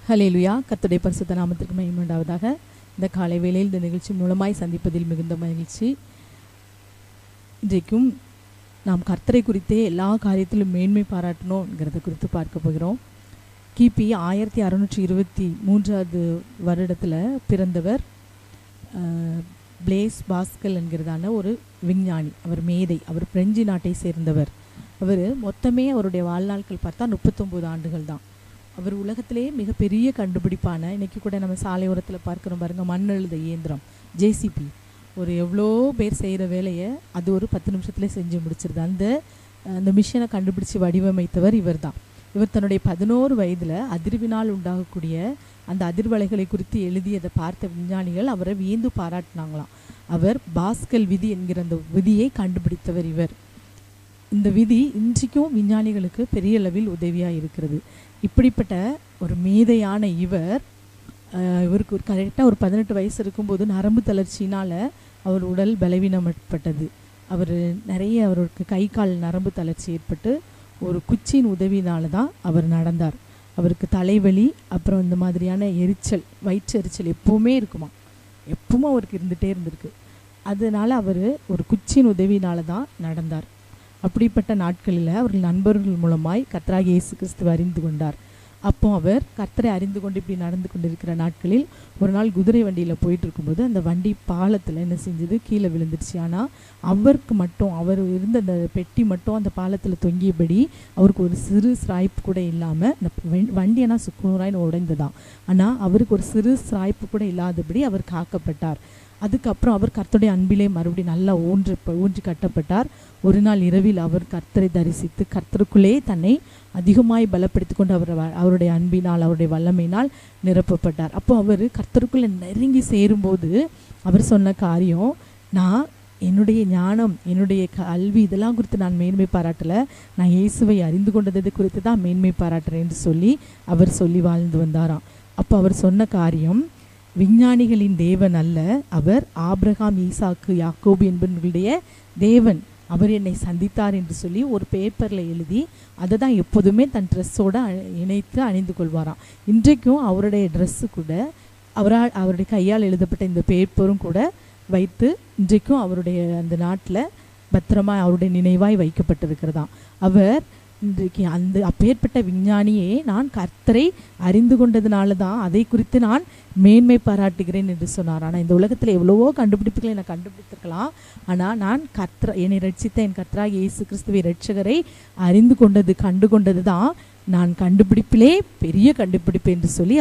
ஹல்லேலூயா. கர்த்தருடைய பரிசுத்த நாமத்திற்கு மகிமை உண்டாவதாக. இந்த காலை வேளையில் இந்த நிகழ்ச்சி மூலமாய் சந்திப்பதில் மிகுந்த மகிழ்ச்சி. இன்றைக்கும் நாம் கர்த்தரை குறித்தே எல்லா காரியத்திலும் மேன்மை பாராட்டணுங்கிறத குறித்து பார்க்க போகிறோம். கிபி 1623 வருடத்தில் பிறந்தவர் பிளேஸ் பாஸ்கல் என்கிறதான ஒரு விஞ்ஞானி. அவர் மேதை. அவர் பிரெஞ்சு நாட்டை சேர்ந்தவர். அவர் மொத்தமே அவருடைய வாழ்நாட்கள் பார்த்தா 39 ஆண்டுகள் தான். அவர் உலகத்திலே மிகப்பெரிய கண்டுபிடிப்பான, இன்றைக்கி கூட நம்ம சாலையோரத்தில் பார்க்குறோம் பாருங்கள், மண் எழுத இயந்திரம் ஜேசிபி. ஒரு எவ்வளோ பேர் செய்கிற வேலையை அது ஒரு 10 நிமிஷத்துலேயே செஞ்சு முடிச்சிருது. அந்த மிஷினை கண்டுபிடிச்சி வடிவமைத்தவர் இவர் தான். இவர் தன்னுடைய 11 வயதில் அதிர்வினால் உண்டாகக்கூடிய அந்த அதிர்வலைகளை குறித்து எழுதியதை பார்த்த விஞ்ஞானிகள் அவரை வியந்து பாராட்டினாங்களாம். அவர் பாஸ்கல் விதி என்கிற அந்த விதியை கண்டுபிடித்தவர் இவர். இந்த விதி இன்றைக்கும் விஞ்ஞானிகளுக்கு பெரிய அளவில் உதவியாக இருக்கிறது. இப்படிப்பட்ட ஒரு மேதையான இவருக்கு கரெக்டாக ஒரு 18 வயசு இருக்கும்போது நரம்பு தளர்ச்சினால் அவர் உடல் பலவீனப்பட்டது. அவருக்கு கை கால் நரம்பு தளர்ச்சி ஏற்பட்டு ஒரு குச்சியின் உதவியினால தான் அவர் நடந்தார். அவருக்கு தலைவலி, அப்புறம் இந்த மாதிரியான எரிச்சல், வயிற்று எரிச்சல் எப்போவுமே இருக்குமா, எப்பவும் அவருக்கு இருந்துகிட்டே இருந்திருக்கு. அதனால் அவர் ஒரு குச்சியின் உதவியினால தான் நடந்தார். அப்படிப்பட்ட நாட்களில் அவர்கள் நண்பர்கள் மூலமாய் கர்த்தராகிய இயேசு கிறிஸ்துவை அறிந்து கொண்டார். அப்போ அவர் கர்த்தரை அறிந்து கொண்டு இப்படி நடந்து கொண்டிருக்கிற நாட்களில் ஒரு நாள் குதிரை வண்டியில் போயிட்டு இருக்கும்போது அந்த வண்டி பாலத்தில் என்ன செஞ்சது, கீழே விழுந்துருச்சு. ஆனால் அவருக்கு மட்டும், அவர் இருந்த அந்த பெட்டி மட்டும் அந்த பாலத்தில் தொங்கியபடி அவருக்கு ஒரு சிறு சாய்ப்பு கூட இல்லாமல், அந்த வண்டியனா சுக்குநூறாயின்னு உடைந்ததான், ஆனால் அவருக்கு ஒரு சிறு சாய்ப்பு கூட இல்லாதபடி அவர் காக்கப்பட்டார். அதுக்கப்புறம் அவர் கர்த்தருடைய அன்பிலே மறுபடியும் நல்லா ஊன்றி கட்டப்பட்டார். ஒரு நாள் இரவில் அவர் கர்த்தரை தரிசித்து கர்த்தருக்குள்ளே தன்னை அதிகமாய் பலப்படுத்தி கொண்டு அவருடைய அன்பினால், அவருடைய வல்லமையினால் நிரப்பப்பட்டார். அப்போ அவர் கர்த்தருக்குள்ளே நெருங்கி சேரும்போது அவர் சொன்ன காரியம், நான் என்னுடைய ஞானம், என்னுடைய கல்வி இதெல்லாம் குறித்து நான் மேன்மை பாராட்டலை, நான் இயேசுவை அறிந்து கொண்டது குறித்து தான் மேன்மை பாராட்டுறேன் என்று சொல்லி அவர் சொல்லி வாழ்ந்து வந்தாராம். அப்போ அவர் சொன்ன காரியம், விஞ்ஞானிகளின் தேவன் அல்ல, அவர் ஆபிரகாம், ஈசாக்கு, யாக்கோபு என்பவர்களுடைய தேவன், அவர் என்னை சந்தித்தார் என்று சொல்லி ஒரு பேப்பரில் எழுதி அதை தான் எப்போதுமே தன் ட்ரெஸ்ஸோடு இணைத்து அணிந்து கொள்வாராம். இன்றைக்கும் அவருடைய ட்ரெஸ்ஸு கூட அவருடைய கையால் எழுதப்பட்ட இந்த பேப்பரும் கூட வைத்து இன்றைக்கும் அவருடைய அந்த நாட்டில் பத்திரமாக அவருடைய நினைவாய் வைக்கப்பட்டிருக்கிறதாம். அவர் இன்றைக்கு அந்த அப்பேற்பட்ட விஞ்ஞானியே நான் கர்த்தரை அறிந்து கொண்டதுனால தான் அதை குறித்து நான் மேன்மை பாராட்டுகிறேன் என்று சொன்னார். ஆனால் இந்த உலகத்தில் எவ்வளவோ கண்டுபிடிப்புகளை நான் கண்டுபிடித்திருக்கலாம், ஆனால் நான் என்னை ரட்சித்த என் கர்த்தராகிய இயேசு கிறிஸ்துவை இரட்சகரை அறிந்து கண்டு கொண்டது தான் நான் கண்டுபிடிப்பிலே பெரிய கண்டுபிடிப்பு என்று சொல்லி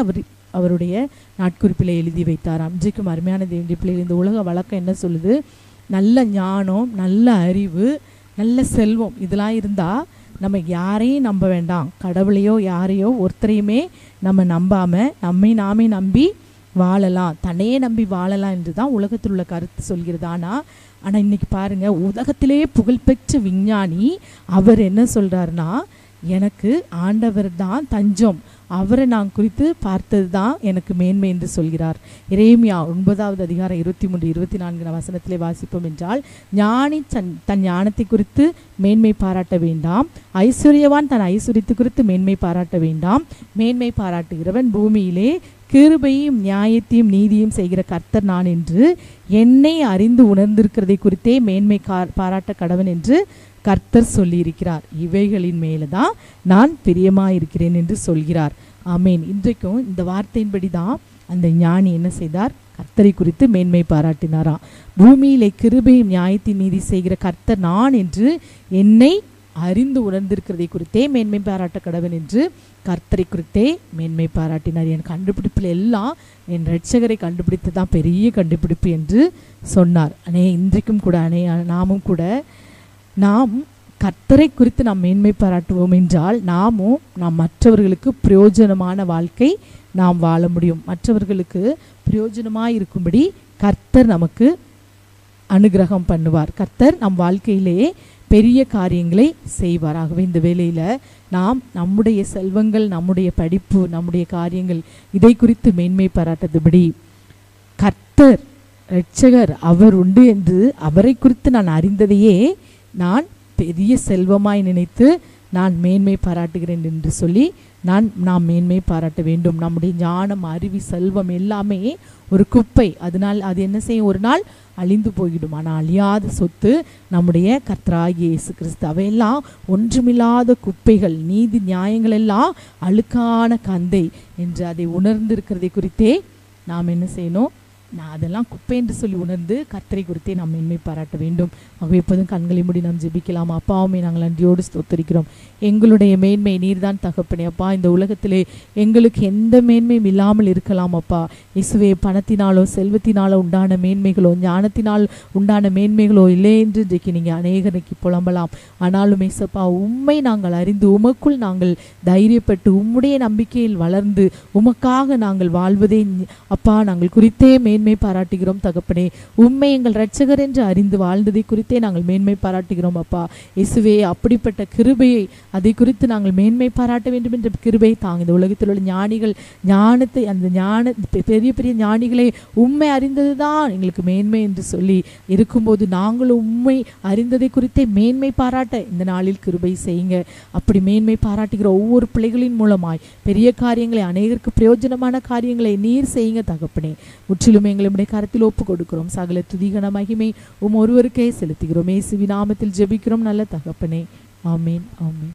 அவருடைய நாட்குறிப்பில் எழுதி வைத்தாராம். இன்றைக்கும் அருமையான தேவனுடைய பிள்ளைகள், இந்த உலக வழக்கம் என்ன சொல்லுது, நல்ல ஞானம், நல்ல அறிவு, நல்ல செல்வம் இதெல்லாம் இருந்தால் நம்ம யாரையும் நம்ப வேண்டாம், கடவுளையோ யாரையோ ஒருத்தரையுமே நம்ம நம்பாமல் நாமே நம்பி வாழலாம், தன்னையே நம்பி வாழலாம் என்று தான் உலகத்தில் உள்ள கருத்து சொல்கிறது. ஆனால் இன்றைக்கி பாருங்கள், உலகத்திலே புகழ்பெற்ற விஞ்ஞானி அவர் என்ன சொல்கிறாருன்னா, எனக்கு ஆண்டவர் தான் தஞ்சம், அவரை நான் குறித்து பார்த்தது தான் எனக்கு மேன்மை என்று சொல்கிறார். எரேமியா 9 அதிகாரம் 23-24 வசனத்திலே வாசிப்போம் என்றால், ஞானி தன் ஞானத்தை குறித்து மேன்மை பாராட்ட வேண்டாம், ஐஸ்வர்யவான் தன் ஐஸ்வர்யத்தை குறித்து மேன்மை பாராட்ட வேண்டாம், மேன்மை பாராட்டுகிறவன் பூமியிலே கிருபையும் நியாயத்தையும் நீதியும் செய்கிற கர்த்தர் நான் என்று என்னை அறிந்து உணர்ந்திருக்கிறதை குறித்தே மேன்மை பாராட்ட கடவன் என்று கர்த்தர் சொல்லியிருக்கிறார். இவைகளின் மேலே தான் நான் பிரியமாயிருக்கிறேன் என்று சொல்கிறார். ஆமேன். இன்றைக்கும் இந்த வார்த்தையின்படி தான் அந்த ஞானி என்ன செய்தார், கர்த்தரை குறித்து மேன்மை பாராட்டினாராம். பூமியிலே கிருபையும் நியாயத்தின் நீதி செய்கிற கர்த்தர் நான் என்று என்னை அறிந்து உணர்ந்திருக்கிறதை குறித்தே மேன்மை பாராட்ட கடவன் என்று கர்த்தரை குறித்தே மேன்மை பாராட்டினார். என் கண்டுபிடிப்பில் எல்லாம் என் இரட்சகரை கண்டுபிடித்து தான் பெரிய கண்டுபிடிப்பு என்று சொன்னார். இன்றைக்கும் கூட நாமும் கூட நாம் கர்த்தரை குறித்து நாம் மேன்மை பாராட்டுவோம் என்றால் நாம் மற்றவர்களுக்கு பிரயோஜனமான வாழ்க்கை நாம் வாழ முடியும். மற்றவர்களுக்கு பிரயோஜனமாக இருக்கும்படி கர்த்தர் நமக்கு அனுகிரகம் பண்ணுவார். கர்த்தர் நம் வாழ்க்கையிலேயே பெரிய காரியங்களை செய்வார். ஆகவே இந்த வேளையில் நாம் நம்முடைய செல்வங்கள், நம்முடைய படிப்பு, நம்முடைய காரியங்கள் இதை குறித்து மேன்மை பாராட்டதுபடி கர்த்தர் இரட்சகர் அவர் உண்டு என்று அவரை குறித்து நான் அறிந்ததையே நான் பெரிய செல்வமாய் நினைத்து நான் மேன்மை பாராட்டுகிறேன் என்று சொல்லி நாம் மேன்மை பாராட்ட வேண்டும். நம்முடைய ஞானம், அறிவு, செல்வம் எல்லாமே ஒரு குப்பை. அதனால் அது என்ன செய்யும்? ஒரு நாள் அழிந்து போய்விடும். ஆனால் அழியாத சொத்து நம்முடைய கர்த்தராகிய இயேசு கிறிஸ்து. அவையெல்லாம் ஒன்றுமில்லாத குப்பைகள். நீதி நியாயங்கள் எல்லாம் அழுக்கான கந்தை என்று அதை உணர்ந்திருக்கிறதை குறித்தே நாம் என்ன செய்யணும்? நான் அதெல்லாம் குப்பை என்று சொல்லி உணர்ந்து கர்த்தரை குறித்தே நாம் மேன்மை பாராட்ட வேண்டும். ஆகவே எப்போதும் கண்களை மூடி நாம் ஜெபிக்கலாம். அப்பாவுமே நாங்கள் நன்றியோடு ஸ்தோத்திரிக்கிறோம். எங்களுடைய மேன்மை நீர்தான் தகப்பனே. அப்பா, இந்த உலகத்திலே எங்களுக்கு எந்த மேன்மையும் இல்லாமல் இருக்கலாம் அப்பா. இயேசுவே, பணத்தினாலோ செல்வத்தினாலோ உண்டான மேன்மைகளோ ஞானத்தினால் உண்டான மேன்மைகளோ இல்லை என்று இன்றைக்கு நீங்கள் அநேகருக்கு புலம்பலாம். ஆனாலும் இயேசப்பா, உம்மை நாங்கள் அறிந்து உமக்குள் நாங்கள் தைரியப்பட்டு உம்முடைய நம்பிக்கையில் வளர்ந்து உமக்காக நாங்கள் வாழ்வதே அப்பா நாங்கள் குறித்தே மேன்மை பாராட்டுகிறோம் தகப்பனே. உம்மை எங்கள் இரட்சகர் என்று அறிந்து வாழ்ந்ததை குறித்தே நாங்கள் மேன்மை பாராட்டுகிறோம் அப்பா. இயேசுவே, அப்படிப்பட்ட கிருபையை அதை குறித்து நாங்கள் மேன்மை பாராட்ட வேண்டும் என்ற கிருபையை தாங்க. இந்த உலகத்தில் உள்ள ஞானிகள் ஞானத்தை, அந்த பெரிய பெரிய ஞானிகளை உண்மை அறிந்தது தான் எங்களுக்கு மேன்மை என்று சொல்லி இருக்கும்போது நாங்களும் உண்மை அறிந்ததை குறித்தே மேன்மை பாராட்ட இந்த நாளில் கிருபை செய்யுங்க. அப்படி மேன்மை பாராட்டுகிற ஒவ்வொரு பிள்ளைகளின் மூலமாய் பெரிய காரியங்களை, அநேகருக்கு பிரயோஜனமான காரியங்களை நீர் செய்யுங்க தகப்பனே. முற்றிலும் எங்களுடைய கரத்தில் ஒப்பு கொடுக்கிறோம். சகல துதிகன மகிமை ஒருவருக்கே செலுத்துகிறோம். இயேசுவின் நாமத்தில் ஜெபிக்கிறோம் நல்ல தகப்பனே. ஆமேன், ஆமேன்.